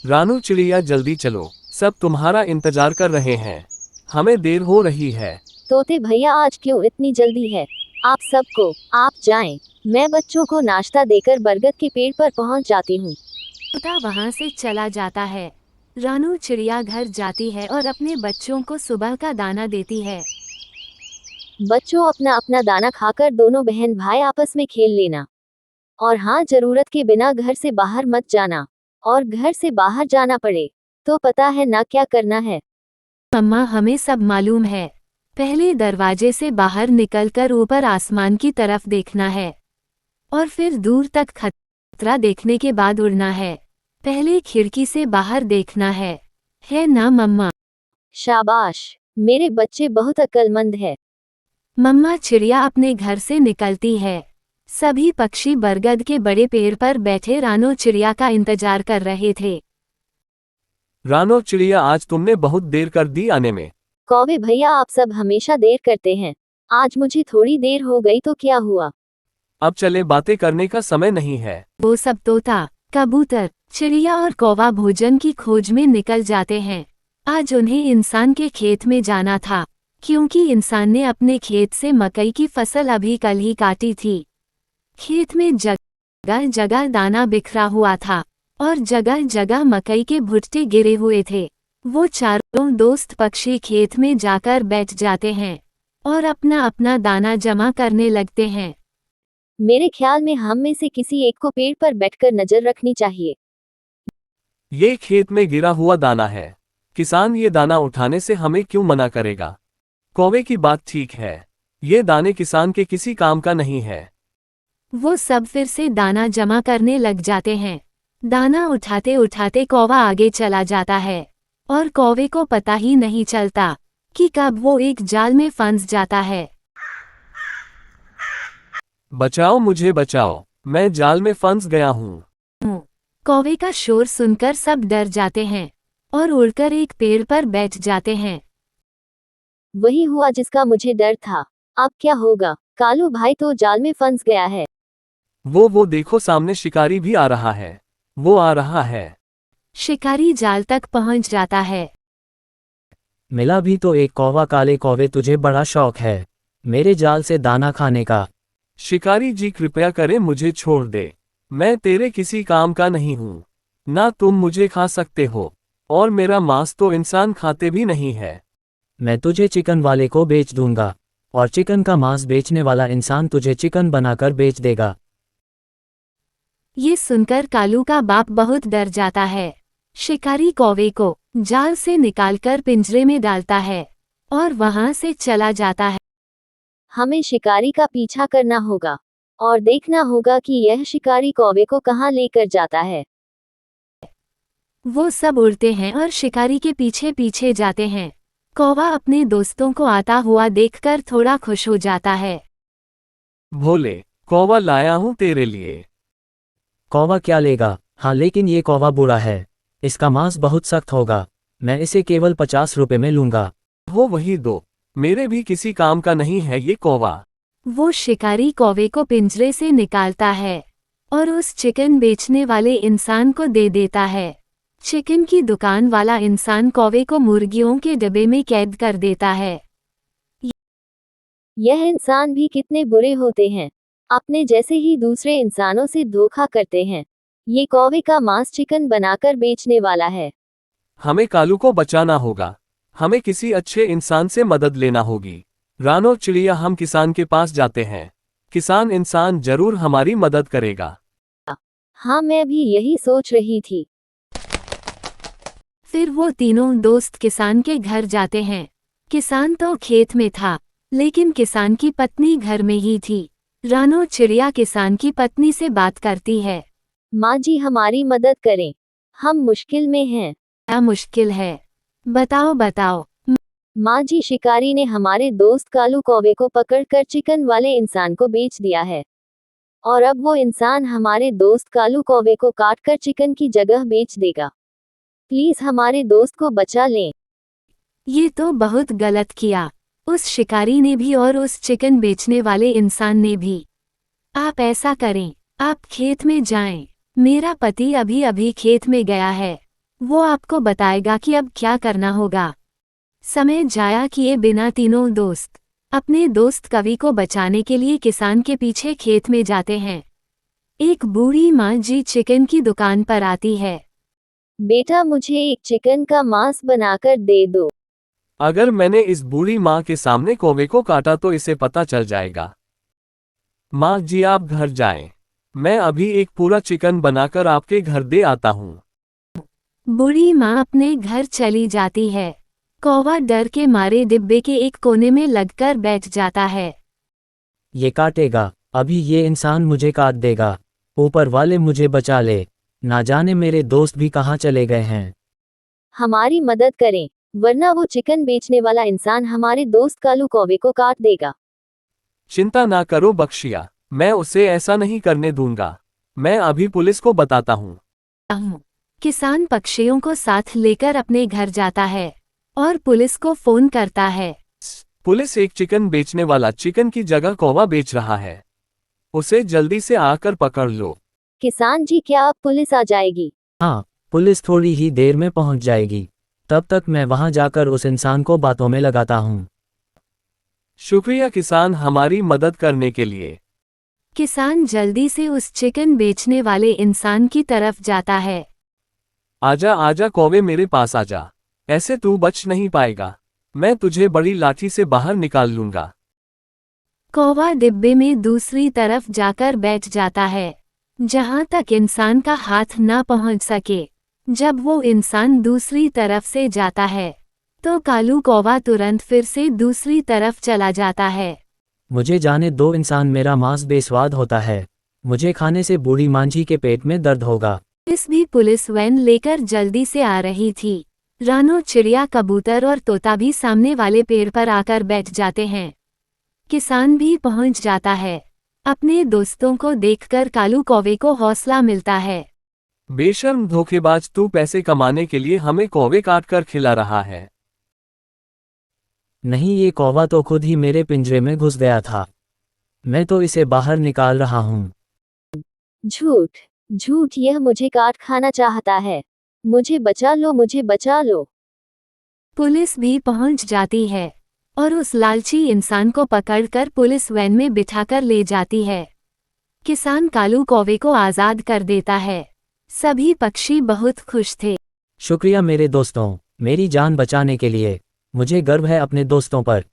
रानू चिड़िया जल्दी चलो, सब तुम्हारा इंतजार कर रहे हैं, हमें देर हो रही है। तोते भैया आज क्यों इतनी जल्दी है? आप सबको, आप जाएं, मैं बच्चों को नाश्ता देकर बरगद के पेड़ पर पहुंच जाती हूँ। तोता वहाँ से चला जाता है। रानू चिड़िया घर जाती है और अपने बच्चों को सुबह का दाना देती है। बच्चों अपना अपना दाना खाकर दोनों बहन भाई आपस में खेल लेना। और हाँ, जरूरत के बिना घर से बाहर मत जाना। और घर से बाहर जाना पड़े तो पता है ना क्या करना है। मम्मा हमें सब मालूम है। पहले दरवाजे से बाहर निकलकर ऊपर आसमान की तरफ देखना है और फिर दूर तक खतरा देखने के बाद उड़ना है। पहले खिड़की से बाहर देखना है ना मम्मा? शाबाश, मेरे बच्चे बहुत अक्लमंद है। मम्मा चिड़िया अपने घर से निकलती है। सभी पक्षी बरगद के बड़े पेड़ पर बैठे रानू चिड़िया का इंतजार कर रहे थे। रानू चिड़िया आज तुमने बहुत देर कर दी आने में। कौवे भैया आप सब हमेशा देर करते हैं, आज मुझे थोड़ी देर हो गई तो क्या हुआ? अब चले, बातें करने का समय नहीं है। वो सब तोता, कबूतर, चिड़िया और कौवा भोजन की खोज में निकल जाते हैं। आज उन्हें इंसान के खेत में जाना था, क्योंकि इंसान ने अपने खेत से मकई की फसल अभी कल ही काटी थी। खेत में जगह जगह दाना बिखरा हुआ था और जगह जगह मकई के भुट्टे गिरे हुए थे। वो चारों दोस्त पक्षी खेत में जाकर बैठ जाते हैं और अपना अपना दाना जमा करने लगते हैं। मेरे ख्याल में हम में से किसी एक को पेड़ पर बैठकर नजर रखनी चाहिए। ये खेत में गिरा हुआ दाना है, किसान ये दाना उठाने से हमें क्यों मना करेगा? कौवे की बात ठीक है, ये दाने किसान के किसी काम का नहीं है। वो सब फिर से दाना जमा करने लग जाते हैं। दाना उठाते उठाते कौवा आगे चला जाता है और कौवे को पता ही नहीं चलता कि कब वो एक जाल में फंस जाता है। बचाओ मुझे बचाओ, मैं जाल में फंस गया हूँ। कौवे का शोर सुनकर सब डर जाते हैं और उड़कर एक पेड़ पर बैठ जाते हैं। वही हुआ जिसका मुझे डर था। अब क्या होगा? कालू भाई तो जाल में फंस गया है। वो देखो, सामने शिकारी भी आ रहा है, वो आ रहा है। शिकारी जाल तक पहुंच जाता है। मिला भी तो एक कौवा। काले कौवे, तुझे बड़ा शौक है मेरे जाल से दाना खाने का। शिकारी जी कृपया करें, मुझे छोड़ दे, मैं तेरे किसी काम का नहीं हूँ, ना तुम मुझे खा सकते हो, और मेरा मांस तो इंसान खाते भी नहीं है। मैं तुझे चिकन वाले को बेच दूंगा और चिकन का मांस बेचने वाला इंसान तुझे चिकन बनाकर बेच देगा। ये सुनकर कालू का बाप बहुत डर जाता है। शिकारी कौवे को जाल से निकालकर पिंजरे में डालता है और वहां से चला जाता है। हमें शिकारी का पीछा करना होगा और देखना होगा कि यह शिकारी कौवे को कहाँ लेकर जाता है। वो सब उड़ते हैं और शिकारी के पीछे पीछे जाते हैं। कौवा अपने दोस्तों को आता हुआ देखकर थोड़ा खुश हो जाता है। भोले कौवा, लाया हूँ तेरे लिए। कौवा क्या लेगा? हाँ, लेकिन ये कौवा बुरा है, इसका मांस बहुत सख्त होगा, मैं इसे केवल 50 रुपए में लूंगा। वो वही दो, मेरे भी किसी काम का नहीं है ये कौवा। वो शिकारी कौवे को पिंजरे से निकालता है और उस चिकन बेचने वाले इंसान को दे देता है। चिकन की दुकान वाला इंसान कौवे को मुर्गियों के डिब्बे में कैद कर देता है। यह इंसान भी कितने बुरे होते हैं, अपने जैसे ही दूसरे इंसानों से धोखा करते हैं। ये कौवे का मांस चिकन बनाकर बेचने वाला है। हमें कालू को बचाना होगा, हमें किसी अच्छे इंसान से मदद लेना होगी। रानो चिड़िया, हम किसान के पास जाते हैं, किसान इंसान जरूर हमारी मदद करेगा। हाँ, मैं भी यही सोच रही थी। फिर वो तीनों दोस्त किसान के घर जाते हैं। किसान तो खेत में था, लेकिन किसान की पत्नी घर में ही थी। रानो चिड़िया किसान की पत्नी से बात करती है। माँ जी, हमारी मदद करें, हम मुश्किल में हैं। क्या मुश्किल है? बताओ बताओ। माँ जी, शिकारी ने हमारे दोस्त कालू कौवे को पकड़कर चिकन वाले इंसान को बेच दिया है और अब वो इंसान हमारे दोस्त कालू कौवे को काटकर चिकन की जगह बेच देगा। प्लीज हमारे दोस्त को बचा लें। ये तो बहुत गलत किया, उस शिकारी ने भी और उस चिकन बेचने वाले इंसान ने भी। आप ऐसा करें, आप खेत में जाएं, मेरा पति अभी अभी खेत में गया है, वो आपको बताएगा कि अब क्या करना होगा। समय जाया किए बिना तीनों दोस्त अपने दोस्त कवि को बचाने के लिए किसान के पीछे खेत में जाते हैं। एक बूढ़ी माँ जी चिकन की दुकान पर आती है। बेटा, मुझे एक चिकन का मांस बनाकर दे दो। अगर मैंने इस बूढ़ी माँ के सामने कौवे को काटा तो इसे पता चल जाएगा। माँ जी, आप घर जाएं। मैं अभी एक पूरा चिकन बनाकर आपके घर दे आता हूँ। बूढ़ी माँ अपने घर चली जाती है। कौवा डर के मारे डिब्बे के एक कोने में लगकर बैठ जाता है। ये काटेगा, अभी ये इंसान मुझे काट देगा। ऊपर वाले मुझे बचा ले, ना जाने मेरे दोस्त भी कहाँ चले गए हैं। हमारी मदद करें, वरना वो चिकन बेचने वाला इंसान हमारे दोस्त कालू कौवे को काट देगा। चिंता ना करो बख्शिया, मैं उसे ऐसा नहीं करने दूंगा। मैं अभी पुलिस को बताता हूँ। किसान पक्षियों को साथ लेकर अपने घर जाता है और पुलिस को फोन करता है। पुलिस, एक चिकन बेचने वाला चिकन की जगह कौवा बेच रहा है। उसे जल्दी से आकर पकड़ लो। किसान जी, क्या अब पुलिस आ जाएगी? हाँ, पुलिस थोड़ी ही देर में पहुंच जाएगी। तब तक मैं वहां जाकर उस इंसान को बातों में लगाता हूँ। शुक्रिया किसान, हमारी मदद करने के लिए। किसान जल्दी से उस चिकन बेचने वाले इंसान की तरफ जाता है। आजा आजा कौवे, मेरे पास आजा। ऐसे तू बच नहीं पाएगा। मैं तुझे बड़ी लाठी से बाहर निकाल लूंगा। कौवा डिब्बे में दूसरी तरफ जाकर बैठ जाता है, जहां तक इंसान का हाथ ना पहुंच सके। जब वो इंसान दूसरी तरफ से जाता है तो कालू कौवा तुरंत फिर से दूसरी तरफ चला जाता है। मुझे जाने दो इंसान, मेरा मांस बेस्वाद होता है। मुझे खाने से बूढ़ी मांझी के पेट में दर्द होगा। पुलिस वैन लेकर जल्दी से आ रही थी। रानो, चिड़िया, कबूतर और तोता भी सामने वाले पेड़ पर आकर बैठ जाते हैं। किसान भी पहुंच जाता है। अपने दोस्तों को देखकर कालू कौवे को हौसला मिलता है। बेशर्म धोखेबाज, तू पैसे कमाने के लिए हमें कौवे काट कर खिला रहा है। नहीं, ये कौवा तो खुद ही मेरे पिंजरे में घुस गया था। मैं तो इसे बाहर निकाल रहा हूँ। झूठ झूठ, यह मुझे काट खाना चाहता है। मुझे बचा लो, मुझे बचा लो। पुलिस भी पहुंच जाती है और उस लालची इंसान को पकड़कर पुलिस वैन में बिठाकर ले जाती है। किसान कालू कौवे को आजाद कर देता है। सभी पक्षी बहुत खुश थे। शुक्रिया मेरे दोस्तों, मेरी जान बचाने के लिए। मुझे गर्व है अपने दोस्तों पर।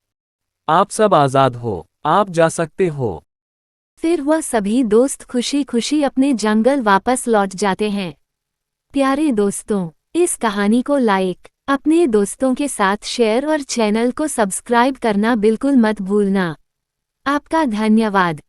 आप सब आजाद हो, आप जा सकते हो। फिर वह सभी दोस्त खुशी खुशी अपने जंगल वापस लौट जाते हैं। प्यारे दोस्तों, इस कहानी को लाइक, अपने दोस्तों के साथ शेयर और चैनल को सब्सक्राइब करना बिल्कुल मत भूलना। आपका धन्यवाद।